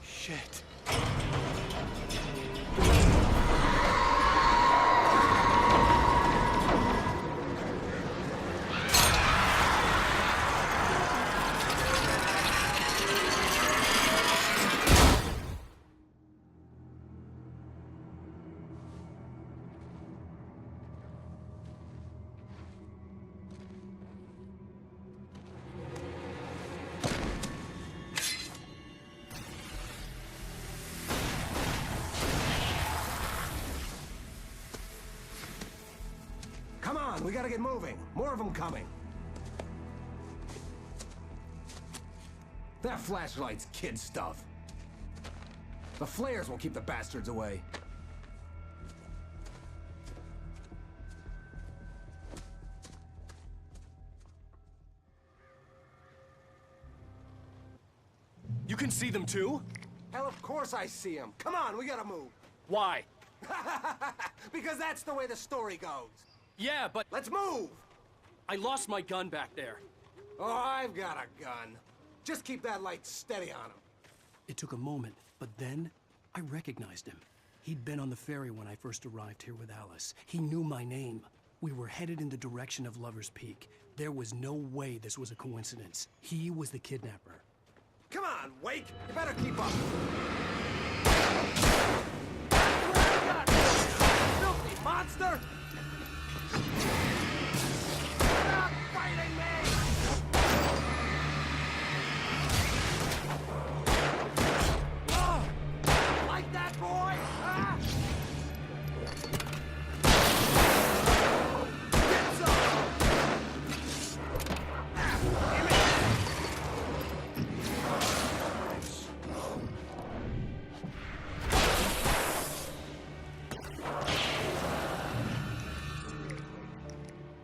Shit. Come on, we gotta get moving. More of them coming. That flashlight's kid stuff. The flares will keep the bastards away. You can see them too? Hell, of course I see them. Come on, we gotta move. Why? Because that's the way the story goes. Yeah, but... Let's move! I lost my gun back there. Oh, I've got a gun. Just keep that light steady on him. It took a moment, but then I recognized him. He'd been on the ferry when I first arrived here with Alice. He knew my name. We were headed in the direction of Lover's Peak. There was no way this was a coincidence. He was the kidnapper. Come on, Wake! You better keep up! Filthy monster! Stop fighting me! Oh, like that, boy? Ah! Get some! Damn it!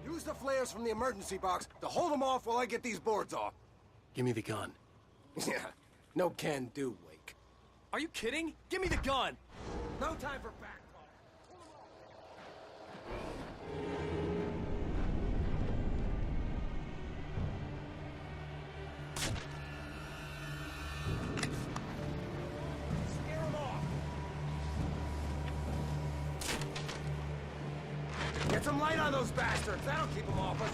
Use the flares from the emergency box to hold them off while I get these boards off. Give me the gun. Yeah, no can do, Wake. Are you kidding? Give me the gun! No time for back talk. Scare them off. Get some light on those bastards. That'll keep them off us.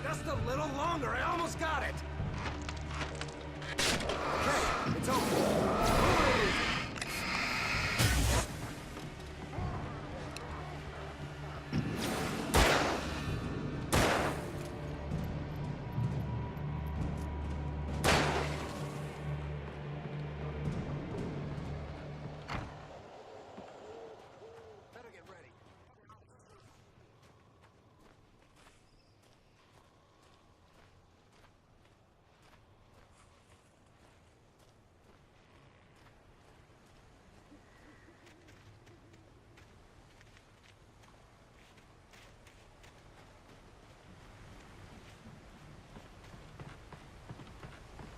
Just a little longer. I almost got it. Okay, it's over. Better get ready.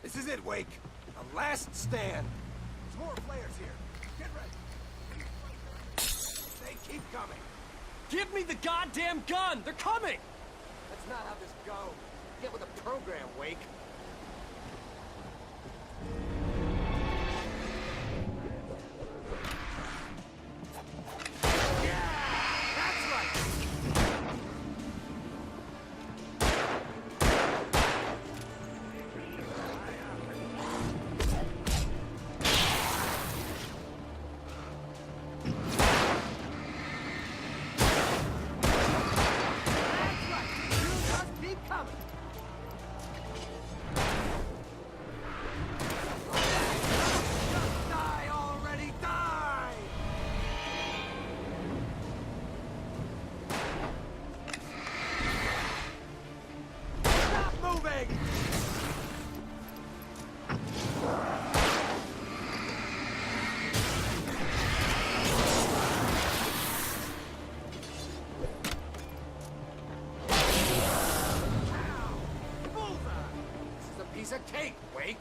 This is it, Wake. A last stand. There's more flares here. Get ready. They keep coming. Give me the goddamn gun! They're coming! That's not how this goes. Get with the program, Wake. piece of cake, Wake.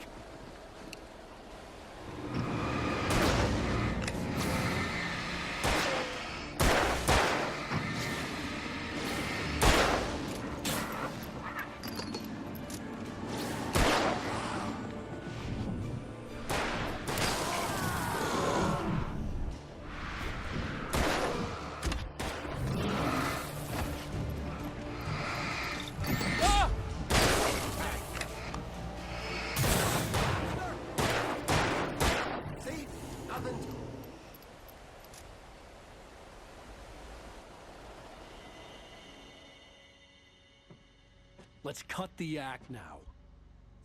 Let's cut the act now.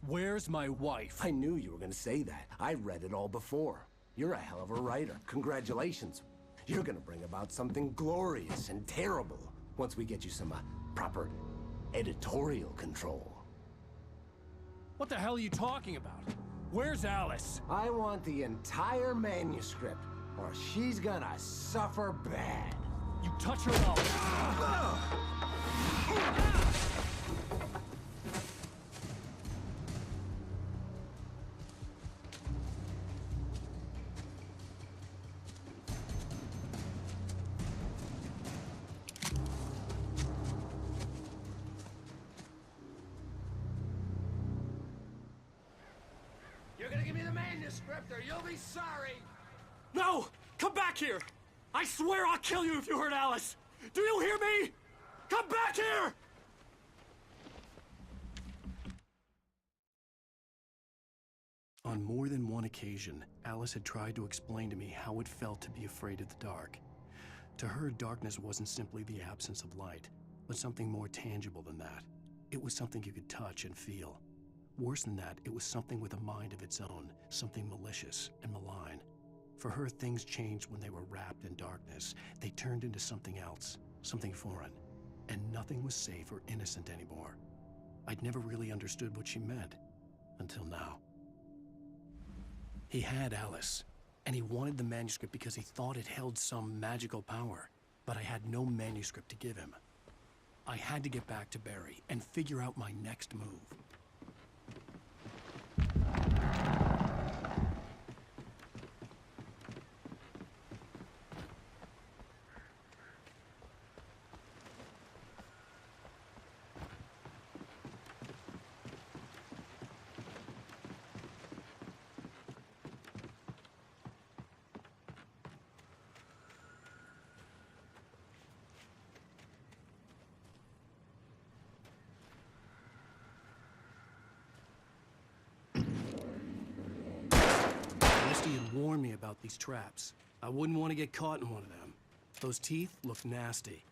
Where's my wife? I knew you were gonna say that. I read it all before. You're a hell of a writer. Congratulations. You're gonna bring about something glorious and terrible once we get you some proper editorial control. What the hell are you talking about? Where's Alice? I want the entire manuscript, or she's gonna suffer bad. You touch her out. You're gonna give me the manuscript or you'll be sorry! No! Come back here! I swear I'll kill you if you hurt Alice! Do you hear me? Come back here! On more than one occasion, Alice had tried to explain to me how it felt to be afraid of the dark. To her, darkness wasn't simply the absence of light, but something more tangible than that. It was something you could touch and feel. Worse than that, it was something with a mind of its own, something malicious and malign. For her, things changed when they were wrapped in darkness. They turned into something else, something foreign, and nothing was safe or innocent anymore. I'd never really understood what she meant, until now. He had Alice, and he wanted the manuscript because he thought it held some magical power, but I had no manuscript to give him. I had to get back to Barry and figure out my next move. Rusty had warned me about these traps. I wouldn't want to get caught in one of them. Those teeth look nasty.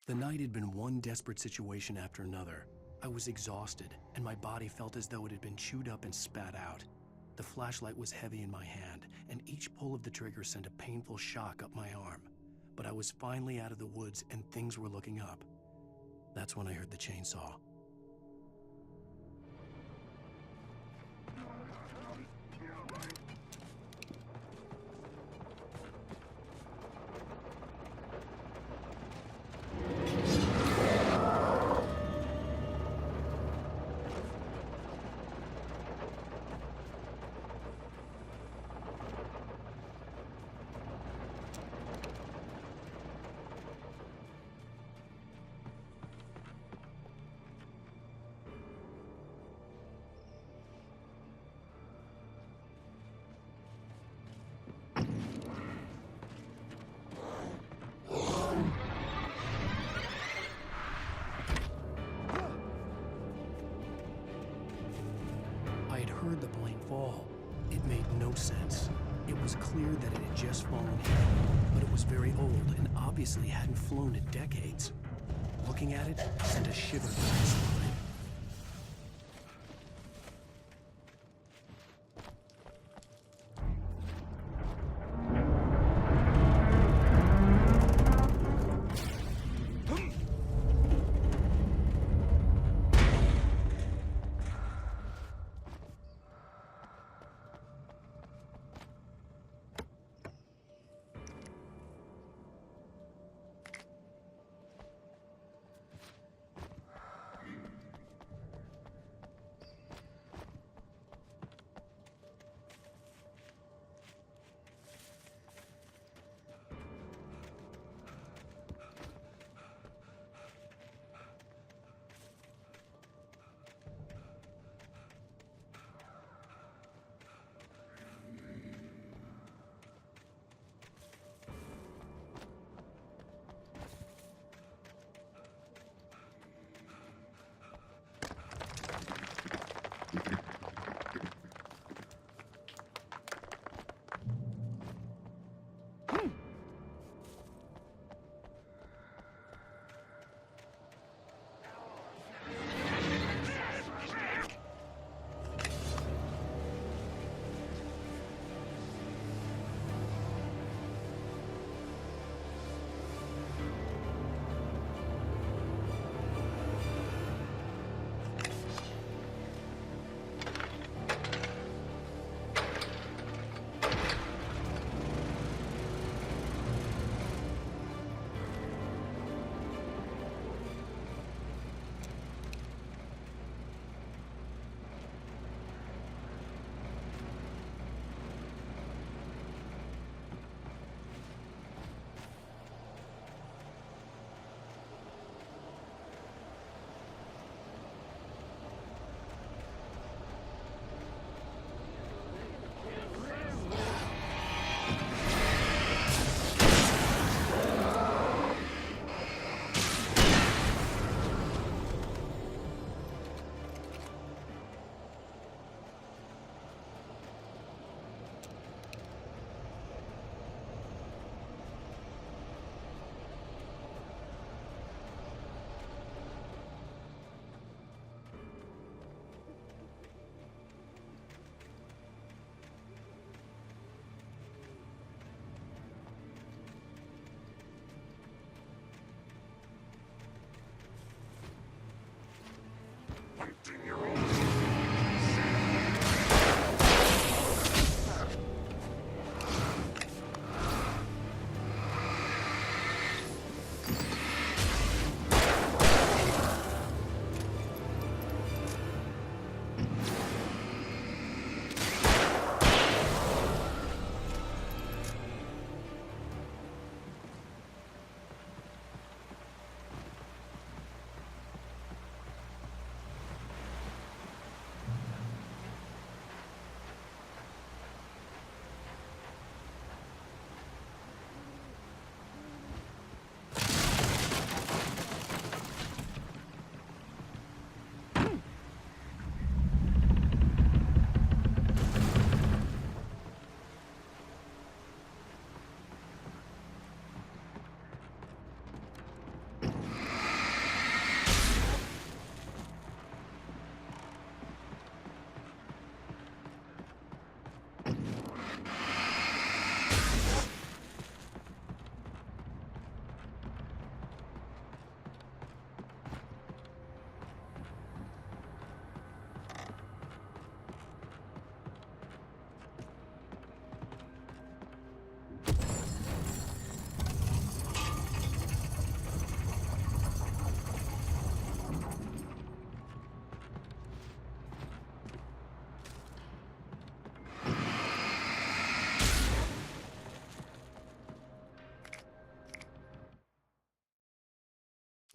The night had been one desperate situation after another. I was exhausted, and my body felt as though it had been chewed up and spat out. The flashlight was heavy in my hand, and each pull of the trigger sent a painful shock up my arm. But I was finally out of the woods, and things were looking up. That's when I heard the chainsaw. Heard the plane fall. It made no sense. It was clear that it had just fallen in, but it was very old and obviously hadn't flown in decades. Looking at it sent a shiver down my spine.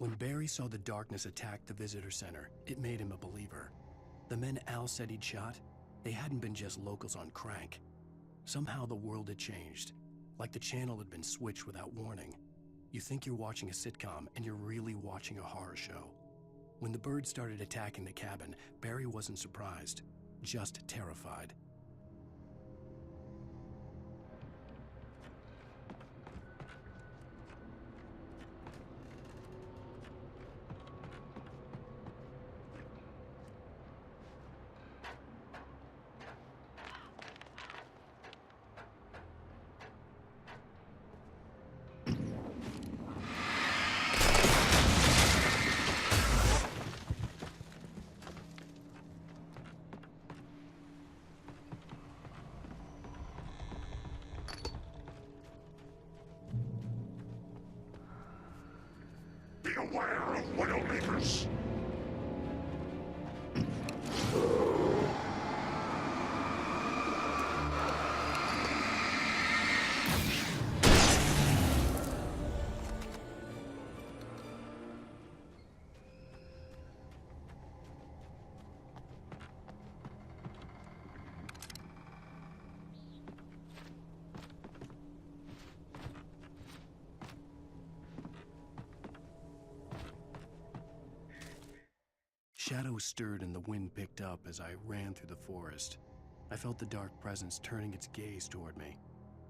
When Barry saw the darkness attack the visitor center, it made him a believer. The men Al said he'd shot, they hadn't been just locals on crank. Somehow the world had changed, like the channel had been switched without warning. You think you're watching a sitcom, and you're really watching a horror show. When the birds started attacking the cabin, Barry wasn't surprised, just terrified. Be aware of Widowmakers! Shadows stirred and the wind picked up as I ran through the forest. I felt the dark presence turning its gaze toward me.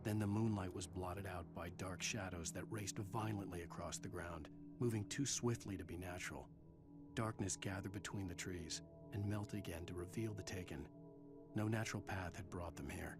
Then the moonlight was blotted out by dark shadows that raced violently across the ground, moving too swiftly to be natural. Darkness gathered between the trees and melted again to reveal the Taken. No natural path had brought them here.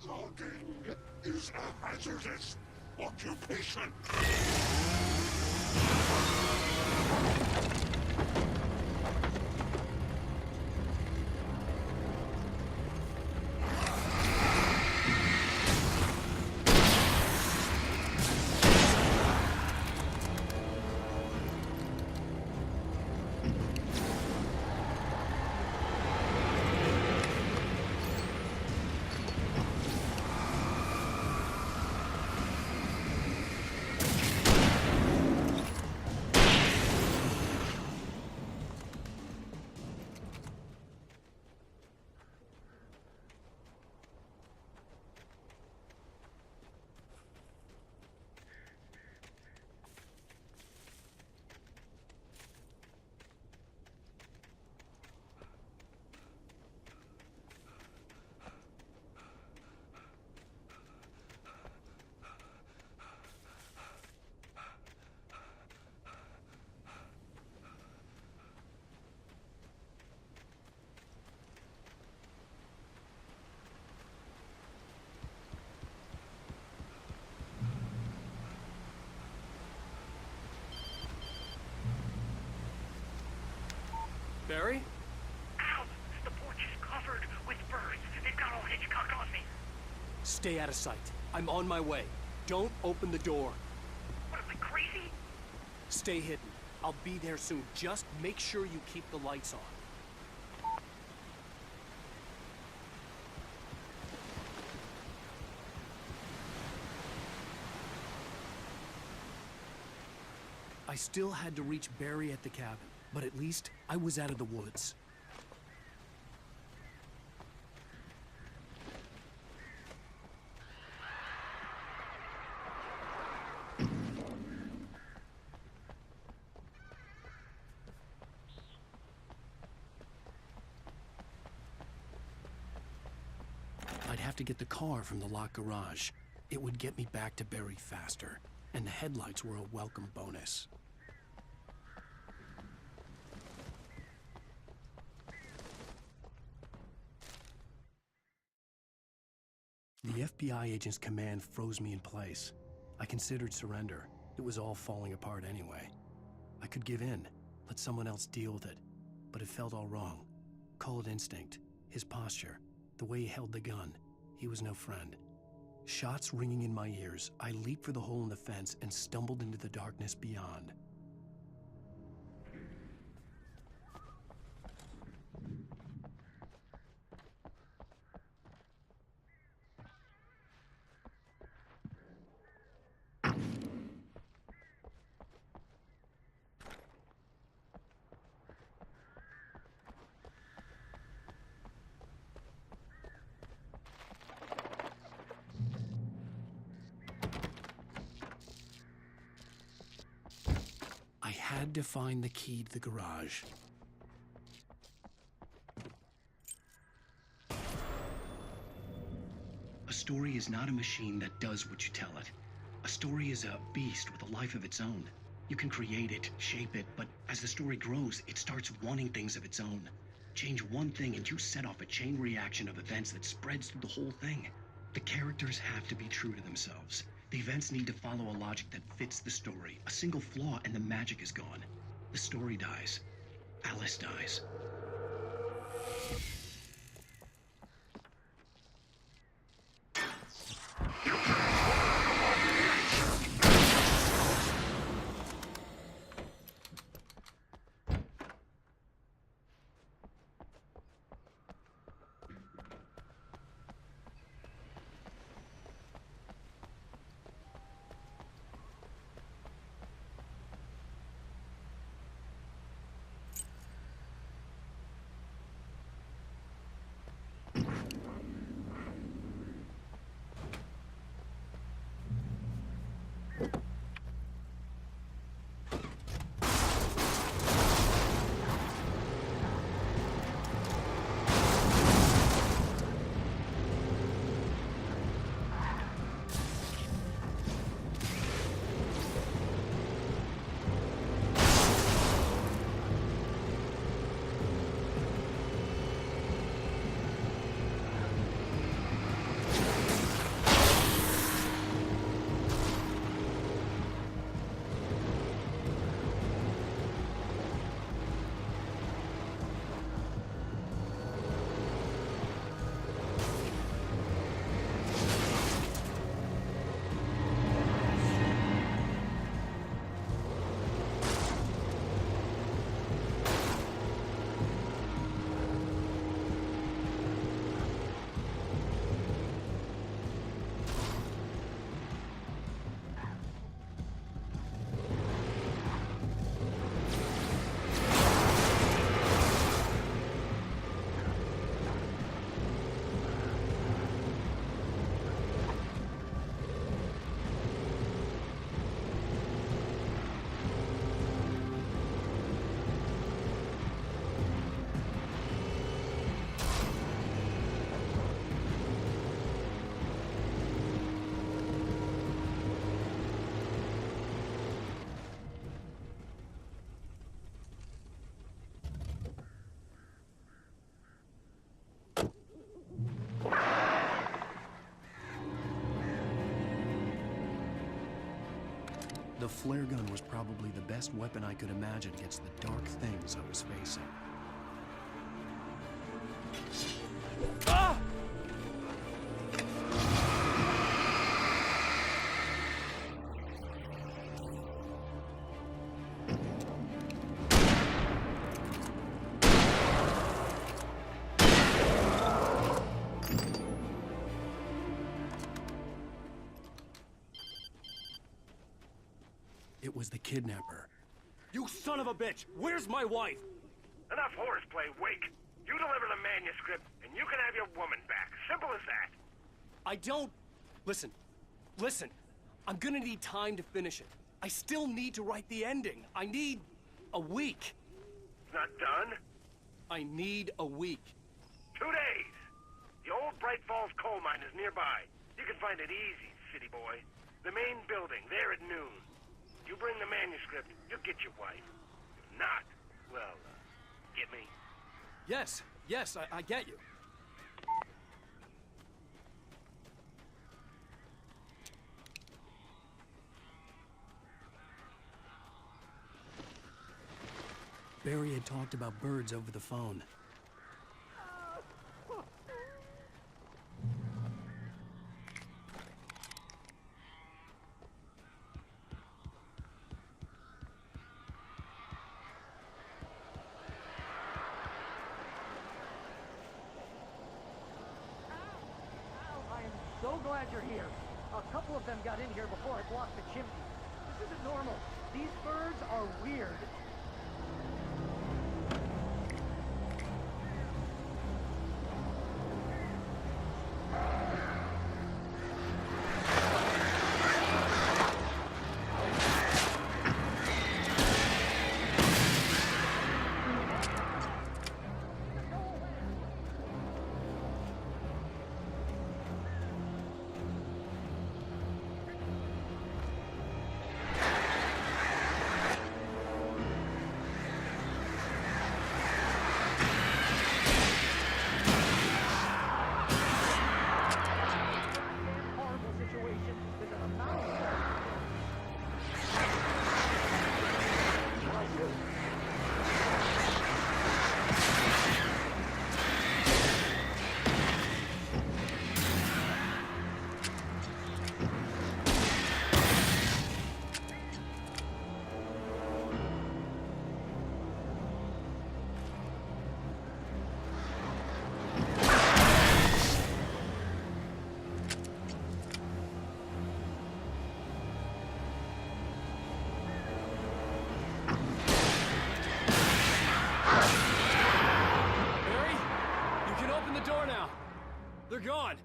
Logging is a hazardous occupation. Barry? Al, the porch is covered with birds. They've got all Hitchcock on me. Stay out of sight. I'm on my way. Don't open the door. What, am I crazy? Stay hidden. I'll be there soon. Just make sure you keep the lights on. I still had to reach Barry at the cabin, but at least I was out of the woods. I'd have to get the car from the locked garage. It would get me back to Barry faster, and the headlights were a welcome bonus. The FBI agent's command froze me in place. I considered surrender. It was all falling apart anyway. I could give in, let someone else deal with it, but it felt all wrong. Call it instinct, his posture, the way he held the gun. He was no friend. Shots ringing in my ears, I leaped for the hole in the fence and stumbled into the darkness beyond. I had to find the key to the garage. A story is not a machine that does what you tell it. A story is a beast with a life of its own. You can create it, shape it, but as the story grows, it starts wanting things of its own. Change one thing and you set off a chain reaction of events that spreads through the whole thing. The characters have to be true to themselves. The events need to follow a logic that fits the story. A single flaw and the magic is gone. The story dies. Alice dies. The flare gun was probably the best weapon I could imagine against the dark things I was facing. Ah! It was the kidnapper. You son of a bitch! Where's my wife? Enough horseplay, Wake. You deliver the manuscript, and you can have your woman back. Simple as that. I don't... Listen. I'm gonna need time to finish it. I still need to write the ending. I need a week. It's not done? I need a week. 2 days. The old Bright Falls coal mine is nearby. You can find it easy, city boy. The main building, there at noon. You bring the manuscript, you'll get your wife. If not, well, get me? Yes, I get you. Barry had talked about birds over the phone. So glad you're here. A couple of them got in here before I blocked the chimney. This isn't normal. These birds are weird. They're gone!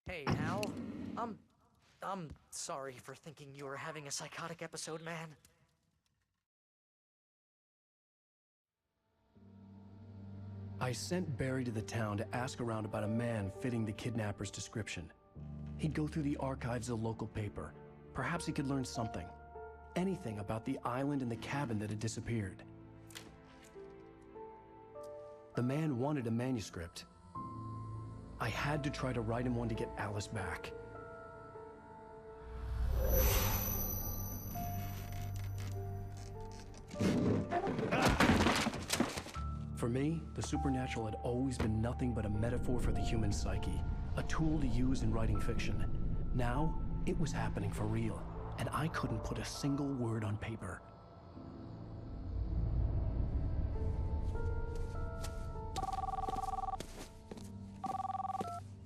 Hey, Al. I'm sorry for thinking you were having a psychotic episode, man. I sent Barry to the town to ask around about a man fitting the kidnapper's description. He'd go through the archives of the local paper. Perhaps he could learn something. Anything about the island and the cabin that had disappeared. The man wanted a manuscript. I had to try to write him one to get Alice back. For me, the supernatural had always been nothing but a metaphor for the human psyche, a tool to use in writing fiction. Now, it was happening for real, and I couldn't put a single word on paper.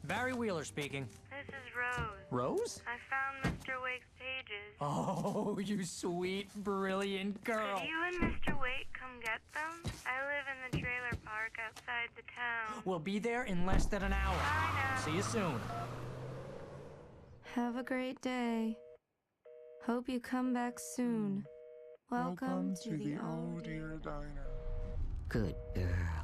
Barry Wheeler speaking. This is Rose. Rose? I found Mr. Wake's pages. Oh, you sweet, brilliant girl. Could you and Mr. Wake come get them? I live in the trailer park outside the town. We'll be there in less than an hour. I know. See you soon. Have a great day. Hope you come back soon. Welcome to the Oh Dear Diner. Good girl.